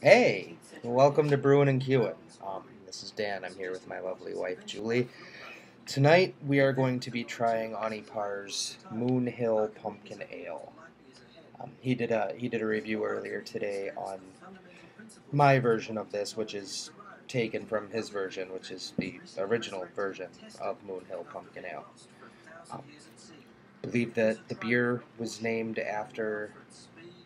Hey, welcome to Brewin' and Kewin. This is Dan. I'm here with my lovely wife, Julie. Tonight we are going to be trying Onipar's Moon Hill Pumpkin Ale. He did a review earlier today on my version of this, which is taken from his version, which is the original version of Moon Hill Pumpkin Ale. Um, believe that the beer was named after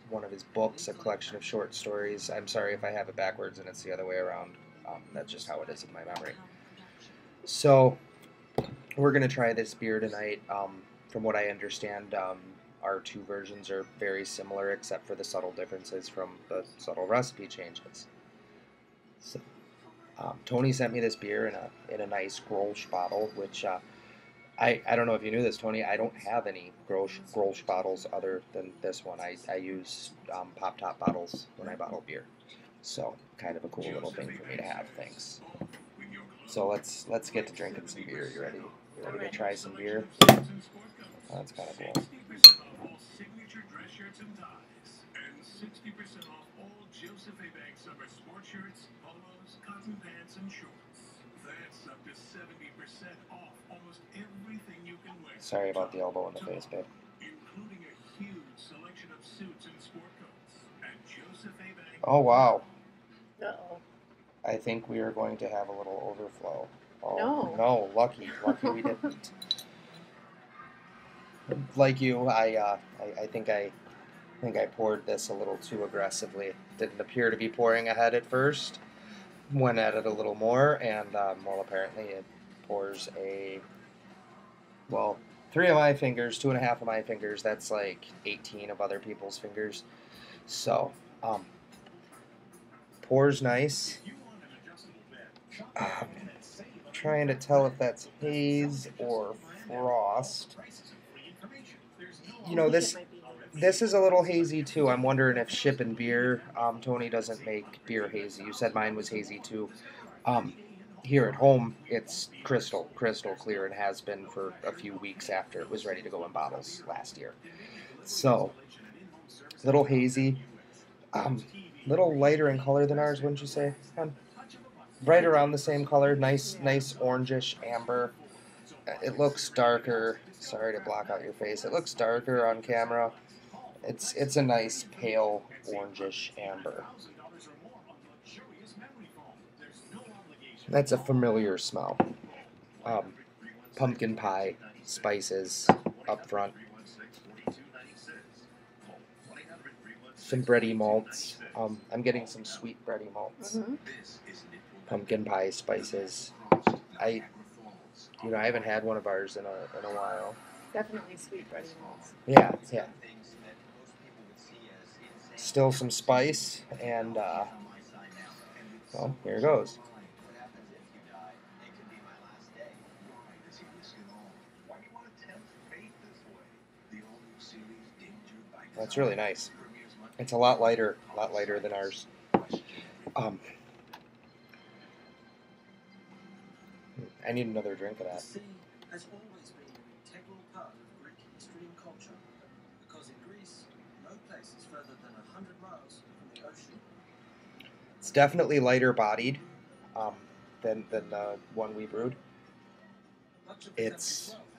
one of his books, a collection of short stories. I'm sorry if I have it backwards and it's the other way around. That's just how it is in my memory. So we're gonna try this beer tonight. From what I understand, our two versions are very similar, except for the subtle differences from the subtle recipe changes. So, Tony sent me this beer in a nice Grolsch bottle, which I don't know if you knew this, Tony. I don't have any Grolsch bottles other than this one. I use pop top bottles when I bottle beer. So kind of a cool little thing for me to have. Thanks. So let's get to drinking some beer. You ready? You ready to try some beer? Oh, that's kind of cool. Sorry about the elbow in the face, babe. Oh wow. Uh-oh. I think we are going to have a little overflow. Oh No. lucky we didn't. Like you, I think I poured this a little too aggressively. It didn't appear to be pouring ahead at first. Went at it a little more, and well, apparently it pours well, 3 of my fingers, 2.5 of my fingers. That's like 18 of other people's fingers. So, pours nice. Trying to tell if that's haze or frost. You know, this is a little hazy too. I'm wondering if shipping beer, Tony doesn't make beer hazy. You said mine was hazy too. Here at home, it's crystal clear, and has been for a few weeks after it was ready to go in bottles last year. So, little hazy, little lighter in color than ours, wouldn't you say? Right around the same color, nice orangish amber. It looks darker. Sorry to block out your face. It looks darker on camera. It's a nice pale orangish amber. That's a familiar smell. Um, Pumpkin pie, spices up front. Some bready malts. I'm getting some sweet bready malts. Mm-hmm. Pumpkin pie spices. I haven't had one of ours in a while. Definitely sweet bready malts. Yeah. Still some spice, and well, here goes. That's really nice. It's a lot lighter than ours. Um, I need another drink of that. It's definitely lighter bodied than the one we brewed.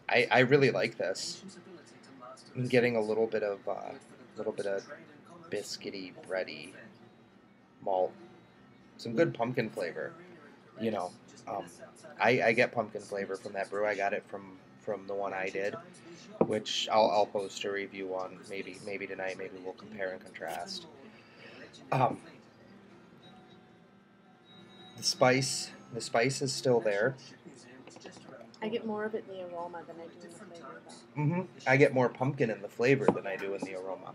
I really like this. I'm getting a little bit of biscuity, bready malt, some good pumpkin flavor. You know, um, I get pumpkin flavor from that brew. I got it from the one I did, which I'll post a review on maybe tonight. Maybe we'll compare and contrast. Um, the spice is still there. I get more of it in the aroma than I do in the flavor, though. Mm-hmm. I get more pumpkin in the flavor than I do in the aroma.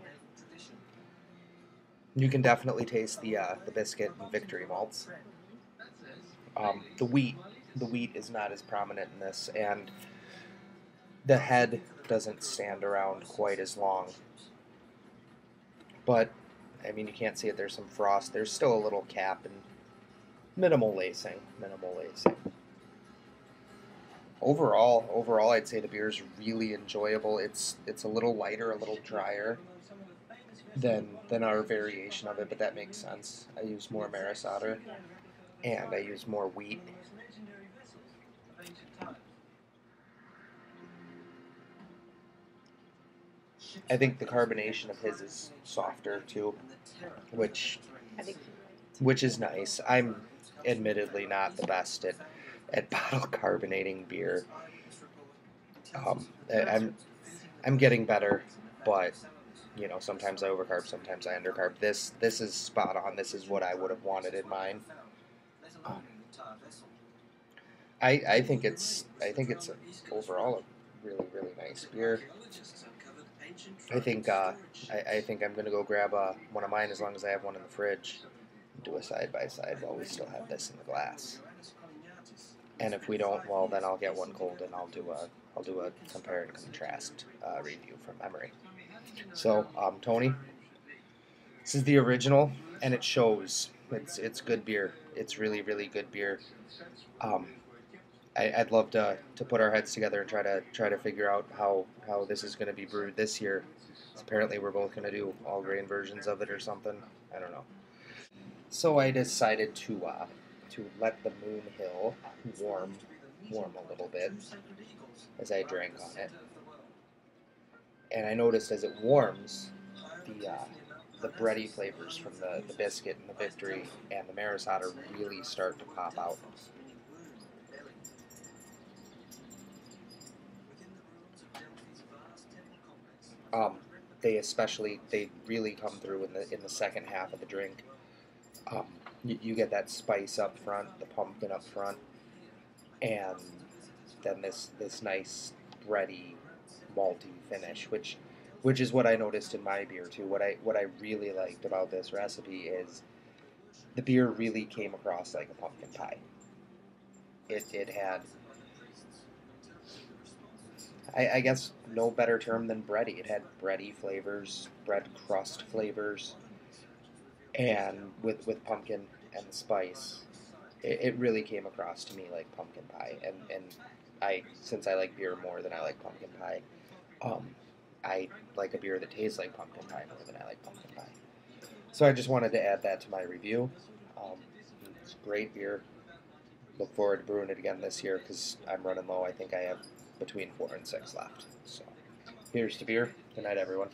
You can definitely taste the biscuit and victory malts. The wheat is not as prominent in this, and the head doesn't stand around quite as long. But I mean, you can't see it. There's some frost. There's still a little cap and minimal lacing. Overall, I'd say the beer is really enjoyable. It's a little lighter, a little drier. than our variation of it, but that makes sense. I use more Maris Otter, and I use more wheat. I think the carbonation of his is softer too, which I think which is nice. I'm admittedly not the best at bottle carbonating beer. I'm getting better, but you know, sometimes I overcarb, sometimes I undercarb. This is spot on. This is what I would have wanted in mine. Um, I think it's overall a really nice beer. I think I think I'm gonna go grab one of mine as long as I have one in the fridge. Do a side by side while we still have this in the glass. And if we don't, well, then I'll get one cold and I'll do a compare and contrast review from memory. So, Tony, this is the original, and it shows. It's good beer. It's really good beer. Um, I'd love to put our heads together and try to figure out how this is going to be brewed this year. Apparently, we're both going to do all grain versions of it or something. I don't know. So I decided to let the Moon Hill warm a little bit as I drank on it, and I noticed as it warms, the bready flavors from the biscuit and the Victory and the Maris Otter really start to pop out. Um, they really come through in the second half of the drink. You get that spice up front, the pumpkin up front, and then this nice bready, malty finish, which is what I noticed in my beer too. What I really liked about this recipe is the beer really came across like a pumpkin pie. It had, I guess, no better term than bready. It had bready flavors, bread crust flavors, and with pumpkin and the spice, it really came across to me like pumpkin pie. And I, since I like beer more than I like pumpkin pie, um, I like a beer that tastes like pumpkin pie more than I like pumpkin pie. So I just wanted to add that to my review. Um, it's great beer. Look forward to brewing it again this year because I'm running low. I think I have between 4 and 6 left. So here's to beer. Good night, everyone.